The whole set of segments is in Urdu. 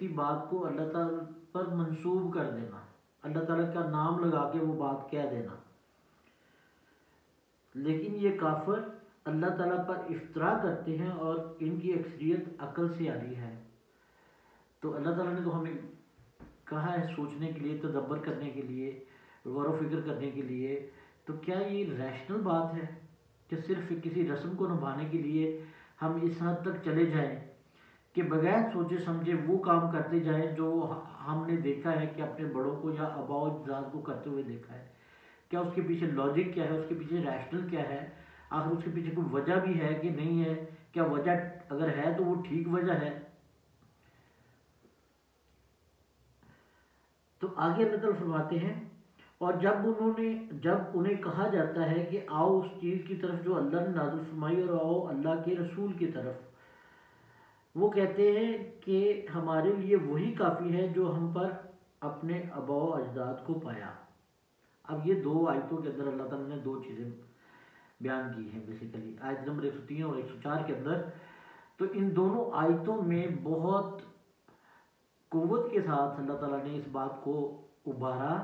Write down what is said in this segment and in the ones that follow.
کسی بات کو اللہ تعالیٰ پر منسوب کر دینا، اللہ تعالیٰ کا نام لگا کے وہ بات کہہ دینا. لیکن یہ کافر اللہ تعالیٰ پر افتراء کرتے ہیں اور ان کی اکثریت عقل سے عاری ہے. تو اللہ تعالیٰ نے تو ہمیں کہا ہے سوچنے کے لیے، تدبر کرنے کے لیے، غور و فکر کرنے کے لیے. تو کیا یہ ریشنل بات ہے کہ صرف کسی رسم کو نبھانے کے لیے ہم اس حد تک چلے جائیں کہ بغیر سوچے سمجھے وہ کام کرتے جائیں جو ہم نے دیکھا ہے کہ اپنے بڑوں کو یا آباء و اجداد کو کرتے ہوئے دیکھا ہے؟ کیا اس کے پیچھے لاجک کیا ہے، اس کے پیچھے ریشنل کیا ہے، آخر اس کے پیچھے کوئی وجہ بھی ہے کہ نہیں ہے؟ کیا وجہ اگر ہے تو وہ ٹھیک وجہ ہے؟ تو آگے اللہ تعالیٰ فرماتے ہیں، اور جب انہیں کہا جاتا ہے کہ آؤ اس چیز کی طرف جو اللہ نے نازل فرمائی اور آؤ اللہ کے رسول کی طرف، وہ کہتے ہیں کہ ہمارے لیے وہی کافی ہے جو ہم پر اپنے آباء و اجداد کو پایا. اب یہ دو آیتوں کے اندر اللہ تعالیٰ نے دو چیزیں بیان کی ہیں بیسیکلی، آیت نمبر 103 اور 104 کے اندر. تو ان دونوں آیتوں میں بہت قوت کے ساتھ اللہ تعالیٰ نے اس بات کو ابھارا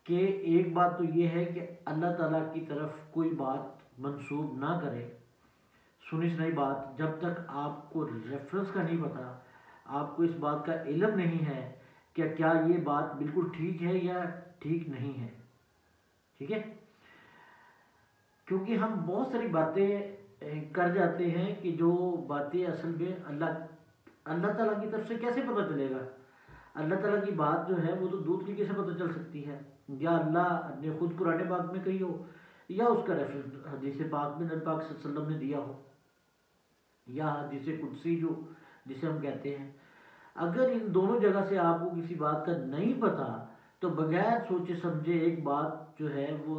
کہ ایک بات تو یہ ہے کہ اللہ تعالیٰ کی طرف کوئی بات منسوب نہ کرے، سنی سنائی بات، جب تک آپ کو ریفرنس کا نہیں پتہ، آپ کو اس بات کا علم نہیں ہے کہ کیا یہ بات بالکل ٹھیک ہے یا ٹھیک نہیں ہے. ٹھیک ہے، کیونکہ ہم بہت ساری باتیں کر جاتے ہیں کہ جو باتیں اصل میں اللہ تعالیٰ کی طرف سے کیسے پتہ چلے گا؟ اللہ تعالیٰ کی بات جو ہے وہ تو دو طریقے سے پتہ چل سکتی ہے، یا اللہ نے خود قرآن پاک میں کہی ہو، یا اس کا ریفرنس حدیث پاک میں نبی پاک صلی اللہ علیہ وسلم نے دیا ہو، یا حدیث قدسی جسے ہم کہتے ہیں. اگر ان دونوں جگہ سے آپ کو کسی بات کا نہیں پتہ تو بغیر سوچے سمجھے ایک بات جو ہے وہ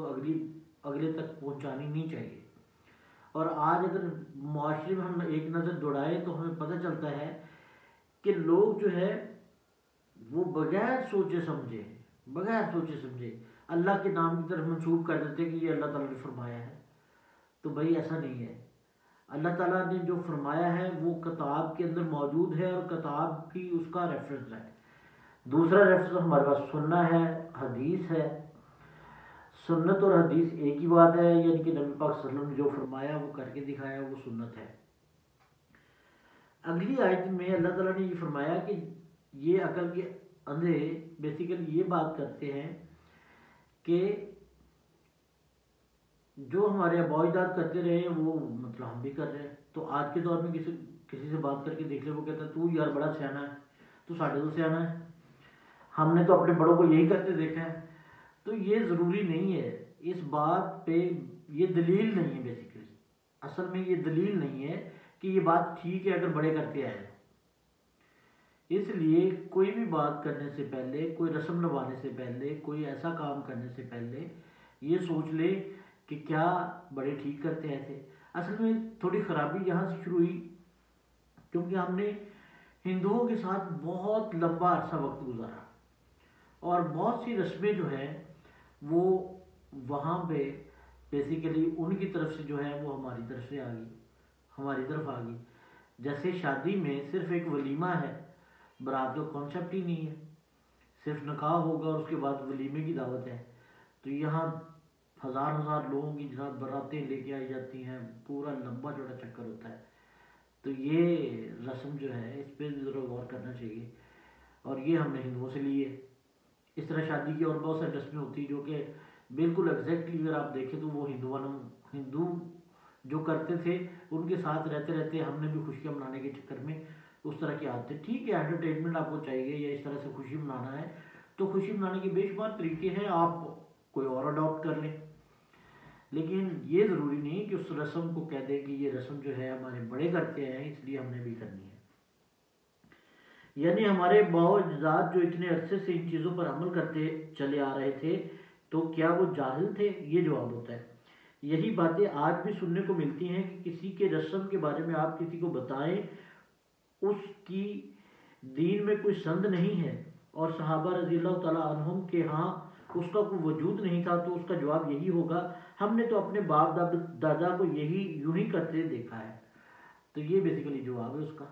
اگلے تک پہنچانی نہیں چاہیے. اور آج اگر معاشرے میں ہم ایک نظر دوڑائیں تو ہمیں پتہ چلتا ہے کہ لوگ جو ہے وہ بغیر سوچے سمجھے اللہ کے نام کی طرف منسوب کر دیتے کہ یہ اللہ تعالیٰ نے فرمایا ہے. تو بھائی ایسا نہیں ہے. اللہ تعالیٰ نے جو فرمایا ہے وہ کتاب کے اندر موجود ہے، اور کتاب بھی اس کا ریفرنس ہے. دوسرا ریفرنس ہمارے پاس سننا ہے، حدیث ہے. سنت اور حدیث ایک ہی بات ہے، یعنی کہ نبی پاک صلی اللہ علیہ وسلم نے جو فرمایا وہ کر کے دکھایا، وہ سنت ہے. اگلی آیت میں اللہ تعالیٰ نے یہ فرمایا کہ یہ عقل کے اندھے بیسیکلی یہ بات کرتے ہیں کہ جو ہمارے آباء و اجداد کرتے رہے ہیں وہ مطلب ہم بھی کر رہے ہیں. تو آج کے دور میں کسی سے بات کر کے دیکھ لے، وہ کہتا ہے تو یار بڑا سیانا ہے، تو ساڑھے تو سیانا ہے، ہم نے تو اپنے بڑوں کو یہی کرتے دیکھا ہے. تو یہ ضروری نہیں ہے، اس بات پہ یہ دلیل نہیں ہے. بیسیکلی اصل میں یہ دلیل نہیں ہے کہ یہ بات ٹھیک ہے اگر بڑے کرتے آئے. اس لیے کوئی بھی بات کرنے سے پہلے، کوئی رسم نبھانے سے پہلے، کوئی ایسا کام کرنے سے پہلے یہ سوچ لے کہ کیا بڑے ٹھیک کرتے آئے تھے. اصل میں تھوڑی خرابی یہاں سے شروع ہوئی کیونکہ ہم نے ہندوؤں کے ساتھ بہت لمبا عرصہ وقت گزارا، اور بہت سی رسمیں جو ہیں وہ وہاں پہ بیسیکلی ان کی طرف سے جو ہے وہ ہماری طرف آ گئی. جیسے شادی میں صرف ایک ولیمہ ہے، برات کا کانسیپٹ ہی نہیں ہے، صرف نکاح ہوگا اور اس کے بعد ولیمے کی دعوت ہے. تو یہاں ہزار لوگوں کی جناب براتیں لے کے آئی جاتی ہیں، پورا لمبا چوڑا چکر ہوتا ہے. تو یہ رسم جو ہے اس پہ ضرور غور کرنا چاہیے، اور یہ ہم نے ہندوؤں سے لی ہے. اس طرح شادی کی اور بہت ساری رسمیں ہوتی ہیں جو کہ بالکل ایگزیکٹلی اگر آپ دیکھیں تو وہ ہندو جو کرتے تھے ان کے ساتھ رہتے رہتے ہم نے بھی خوشیاں منانے کے چکر میں اس طرح کی عادتیں. ٹھیک ہے، انٹرٹینمنٹ آپ کو چاہیے یا اس طرح سے خوشی منانا ہے تو خوشی منانے کے بے شمار طریقے ہیں، آپ کوئی اور اڈاپٹ کر لیں. لیکن یہ ضروری نہیں کہ اس رسم کو کہہ دیں کہ یہ رسم جو ہے ہمارے بڑے کرتے ہیں اس لیے ہم نے بھی کرنی ہے. یعنی ہمارے آباء و اجداد جو اتنے عرصے سے ان چیزوں پر عمل کرتے چلے آ رہے تھے تو کیا وہ جاہل تھے؟ یہ جواب ہوتا ہے. یہی باتیں آج بھی سننے کو ملتی ہیں کہ کسی کے رسم کے بارے میں آپ کسی کو بتائیں اس کی دین میں کوئی سند نہیں ہے، اور صحابہ رضی اللہ تعالیٰ عنہم کے ہاں اس کا کوئی وجود نہیں تھا، تو اس کا جواب یہی ہوگا ہم نے تو اپنے باپ دادا کو یوں ہی کرتے دیکھا ہے. تو یہ بیسیکلی جواب ہے اس کا.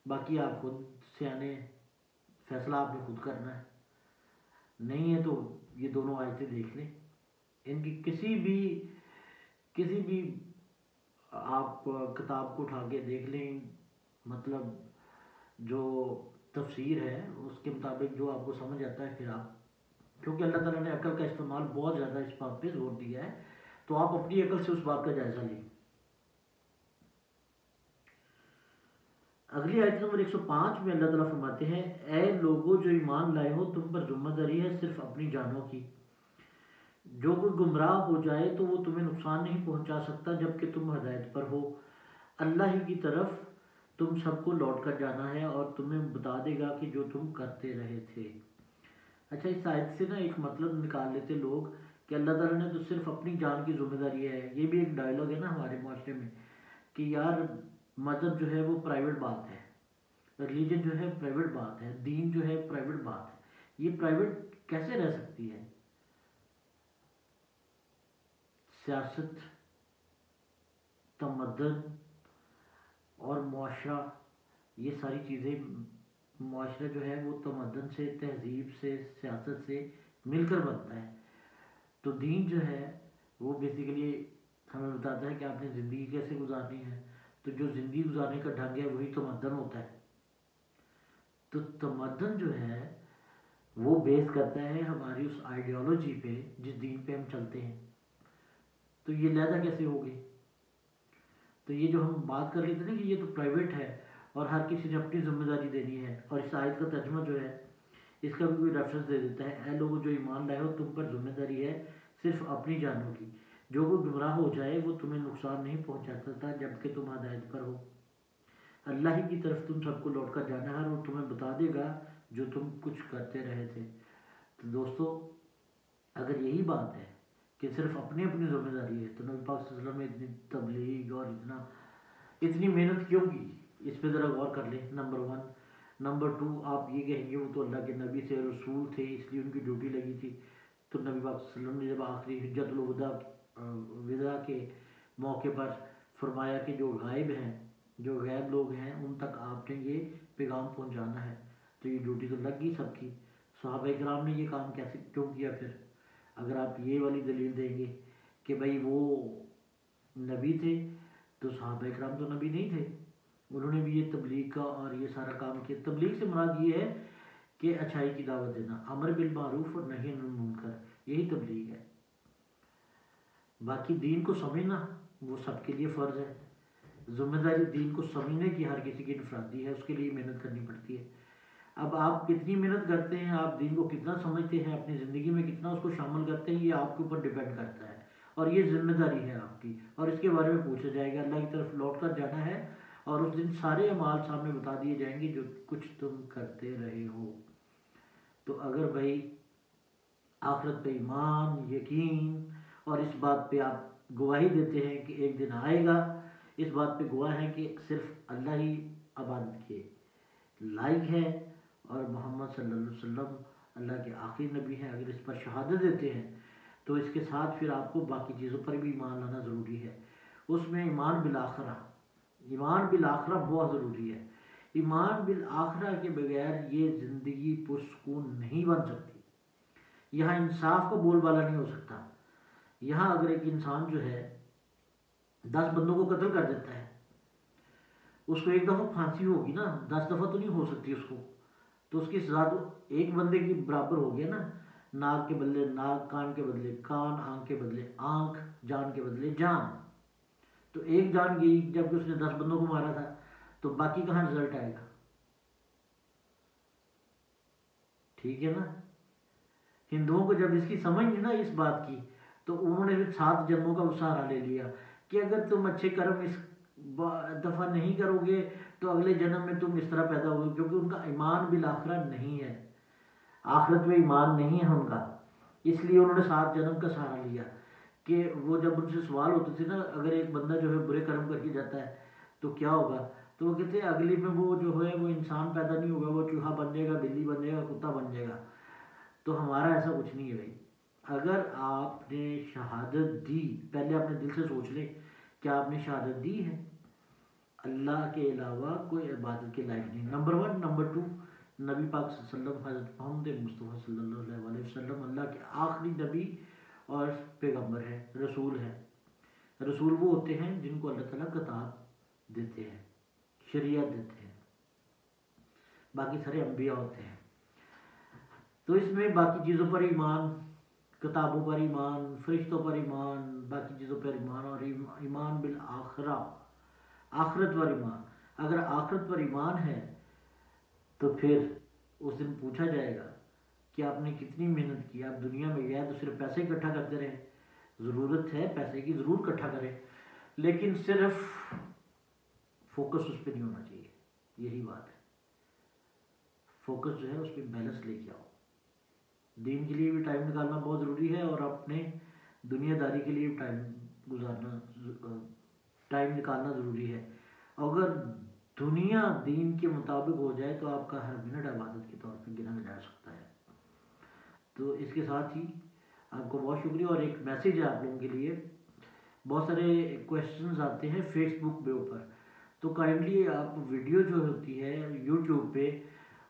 باقی آپ خود سیانے فیصلہ آپ نے خود کرنا ہے، نہیں ہے تو یہ دونوں آیتیں دیکھ لیں، ان کی کسی بھی آپ کتاب کو اٹھا کے دیکھ لیں، مطلب جو تفسیر ہے اس کے مطابق جو آپ کو سمجھ آتا ہے پھر آپ، کیونکہ اللہ تعالیٰ نے عقل کا استعمال بہت زیادہ اس بات پہ زور دیا ہے، تو آپ اپنی عقل سے اس بات کا جائزہ لیں۔ اگلی آیت نمبر 105 میں اللہ تعالیٰ فرماتے ہیں، اے لوگو جو ایمان لائے ہو تم پر ذمہ داری ہے صرف اپنی جانوں کی، جو کوئی گمراہ ہو جائے تو وہ تمہیں نقصان نہیں پہنچا سکتا جبکہ تم ہدایت پر ہو، اللہ ہی کی طرف تم سب کو لوٹ کر جانا ہے اور تمہیں بتا دے گا کہ جو تم کرتے رہے تھے۔ اچھا، اس آیت سے نا ایک مطلب نکال لیتے لوگ کہ اللہ تعالیٰ نے تو صرف اپنی جان کی ذمہ داری ہے، یہ بھی ایک ڈائلاگ ہے نا ہمارے معاشرے میں کہ یار مذہب جو ہے وہ پرائیویٹ بات ہے، ریلیجن جو ہے پرائیویٹ بات ہے، دین جو ہے پرائیویٹ بات ہے، یہ پرائیویٹ کیسے رہ سکتی ہے؟ سیاست، تمدن اور معاشرہ، یہ ساری چیزیں، معاشرہ جو ہے وہ تمدن سے، تہذیب سے، سیاست سے مل کر بنتا ہے، تو دین جو ہے وہ بیسیکلی ہمیں بتاتا ہے کہ آپ نے زندگی کیسے گزارنی ہے، تو جو زندگی گزارنے کا ڈھنگ ہے وہی تمدن ہوتا ہے، تو تمدن جو ہے وہ بیس کرتا ہے ہماری اس آئیڈیالوجی پہ جس دین پہ ہم چلتے ہیں، تو یہ لہذا کیسے ہوگی؟ تو یہ جو ہم بات کر لیتے ہیں کہ یہ تو پرائیویٹ ہے اور ہر کسی نے اپنی ذمہ داری دینی ہے، اور اس آیت کا ترجمہ جو ہے اس کا بھی کوئی ریفرنس دے دیتا ہے، اے لوگوں جو ایمان لائے ہو تم پر ذمہ داری ہے صرف اپنی جانوں کی، جو وہ گمراہ ہو جائے وہ تمہیں نقصان نہیں پہنچا سکتا جبکہ تم ہدایت پر ہو، اللہ ہی کی طرف تم سب کو لوٹ کر جانا ہے اور وہ تمہیں بتا دے گا جو تم کچھ کرتے رہے تھے۔ تو دوستو، اگر یہی بات ہے کہ صرف اپنی ذمہ داری ہے تو نبی پاک صلی اللہ علیہ وسلم نے اتنی تبلیغ اور اتنی محنت کیوں کی؟ اس پہ ذرا غور کر لیں، نمبر 1۔ نمبر 2، آپ یہ کہیں گے وہ تو اللہ کے نبی تھے، رسول تھے، اس لیے ان کی ڈیوٹی لگی تھی، تو نبی پاک صلی اللہ علیہ وسلم نے جب آخری حجت الوداع کے موقع پر فرمایا کہ جو غائب ہیں، جو غیب لوگ ہیں، ان تک آپ نے یہ پیغام پہنچانا ہے، تو یہ ڈیوٹی تو لگ گئی سب کی۔ صحابہ کرام نے یہ کام کیوں کیا پھر؟ اگر آپ یہ والی دلیل دیں گے کہ بھائی وہ نبی تھے تو صحابہ کرام تو نبی نہیں تھے، انہوں نے بھی یہ تبلیغ کا اور یہ سارا کام کیا۔ تبلیغ سے مراد یہ ہے کہ اچھائی کی دعوت دینا، امر بالمعروف اور نہی عن المنکر، یہی تبلیغ ہے۔ باقی دین کو سمجھنا وہ سب کے لیے فرض ہے، ذمہ داری دین کو سمجھنے کی ہر کسی کی انفرادی ہے، اس کے لیے محنت کرنی پڑتی ہے۔ اب آپ کتنی محنت کرتے ہیں، آپ دین کو کتنا سمجھتے ہیں، اپنی زندگی میں کتنا اس کو شامل کرتے ہیں، یہ آپ کے اوپر ڈیپینڈ کرتا ہے، اور یہ ذمہ داری ہے آپ کی، اور اس کے بارے میں پوچھا جائے گا، اللہ کی طرف لوٹ کر جانا ہے، اور اس دن سارے اعمال سامنے بتا دیے جائیں گے جو کچھ تم کرتے رہے ہو۔ تو اگر بھائی آخرت پہ ایمان، یقین اور اس بات پہ آپ گواہی دیتے ہیں کہ ایک دن آئے گا، اس بات پہ گواہ ہیں کہ صرف اللہ ہی عبادت کے لائق ہے، اور محمد صلی اللہ علیہ وسلم اللہ کے آخری نبی ہیں، اگر اس پر شہادت دیتے ہیں تو اس کے ساتھ پھر آپ کو باقی چیزوں پر بھی ایمان لانا ضروری ہے۔ اس میں ایمان بالآخرہ بہت ضروری ہے۔ ایمان بالآخرہ کے بغیر یہ زندگی پرسکون نہیں بن سکتی، یہاں انصاف کا بول بالا نہیں ہو سکتا۔ یہاں اگر ایک انسان جو ہے 10 بندوں کو قتل کر دیتا ہے، اس کو ایک دفعہ پھانسی ہوگی نا، 10 دفعہ تو نہیں ہو سکتی اس کو، تو اس کی سزا تو ایک بندے کی برابر ہو گیا نا، ناک کے بدلے ناک، کان کے بدلے کان، آنکھ کے بدلے آنکھ، جان کے بدلے جان، تو ایک جان گئی جبکہ اس نے 10 بندوں کو مارا تھا، تو باقی کہاں رزلٹ آئے گا؟ ٹھیک ہے نا؟ ہندوؤں کو جب اس کی سمجھ نہیں نا اس بات کی، تو انہوں نے 7 جنموں کا سہارا لے لیا کہ اگر تم اچھے کرم اس دفعہ نہیں کرو گے تو اگلے جنم میں تم اس طرح پیدا ہوگے، کیونکہ ان کا ایمان بالآخرہ نہیں ہے، آخرت میں ایمان نہیں ہے ان کا، اس لیے انہوں نے 7 جنم کا سہارا لیا کہ وہ جب ان سے سوال ہوتے تھے نا، اگر ایک بندہ جو ہے برے کرم کر کے جاتا ہے تو کیا ہوگا، تو وہ کہتے ہیں اگلی میں وہ جو ہے وہ انسان پیدا نہیں ہوگا، وہ چوہا بن جائے گا، بلی بن جائے گا، کتا بن جائے گا۔ تو ہمارا ایسا کچھ نہیں ہے بھائی، اگر آپ نے شہادت دی، پہلے اپنے دل سے سوچ لیں کہ آپ نے شہادت دی ہے، اللہ کے علاوہ کوئی عبادت کے لائق نہیں، نمبر 1۔ نمبر 2، نبی پاک صلی اللہ علیہ وسلم، حضرت محمد مصطفیٰ صلی اللہ علیہ وسلم اللہ کے آخری نبی اور پیغمبر ہے، رسول ہے۔ رسول وہ ہوتے ہیں جن کو اللہ تعالیٰ کتاب دیتے ہیں، شریعت دیتے ہیں، باقی سارے انبیاء ہوتے ہیں۔ تو اس میں باقی چیزوں پر ایمان، کتابوں پر ایمان، فرشتوں پر ایمان، باقی چیزوں پر ایمان، اور ایمان بالآخرہ، آخرت پر ایمان۔ اگر آخرت پر ایمان ہے تو پھر اس دن پوچھا جائے گا کہ آپ نے کتنی محنت کی، آپ دنیا میں گئے تو صرف پیسے اکٹھا کرتے رہے، ضرورت ہے پیسے کی ضرور اکٹھا کریں، لیکن صرف فوکس اس پہ نہیں ہونا چاہیے، یہی بات ہے۔ فوکس جو ہے اس پہ بیلنس لے کے آؤ۔ دین کے لیے بھی ٹائم نکالنا بہت ضروری ہے، اور اپنے دنیا داری کے لیے بھی ٹائم نکالنا ضروری ہے۔ اگر دنیا دین کے مطابق ہو جائے تو آپ کا ہر منٹ عبادت کے طور پہ گنا جا سکتا ہے۔ تو اس کے ساتھ ہی آپ کو بہت شکریہ، اور ایک میسیج ہے آپ لوگوں کے لیے۔ بہت سارے کویشچنز آتے ہیں فیس بک پہ اوپر، تو کائنڈلی آپ ویڈیو جو ہوتی ہے یوٹیوب پہ،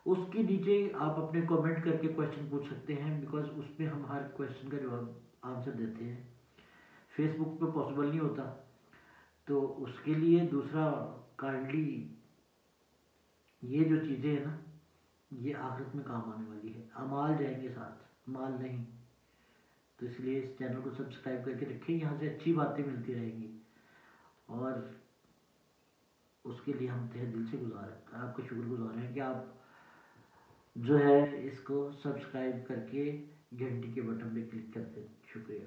اس کے نیچے آپ اپنے کومنٹ کر کے کویشچن پوچھ سکتے ہیں، بیکاز اس میں ہم ہر کویشچن کا جواب آنسر دیتے ہیں۔ فیس بک پہ پاسبل نہیں ہوتا، تو اس کے لیے دوسرا کائنڈلی یہ جو چیزیں ہیں نا، یہ آخرت میں کام آنے والی ہے، اعمال جائیں گے ساتھ، مال نہیں۔ تو اس لیے اس چینل کو سبسکرائب کر کے رکھیں، یہاں سے اچھی باتیں ملتی رہیں گی، اور اس کے لیے ہم تہہ دل سے آپ کا شکر گزار ہیں کہ آپ جو ہے اس کو سبسکرائب کر کے گھنٹی کے بٹن پہ کلک کرتے ہیں۔ شکریہ۔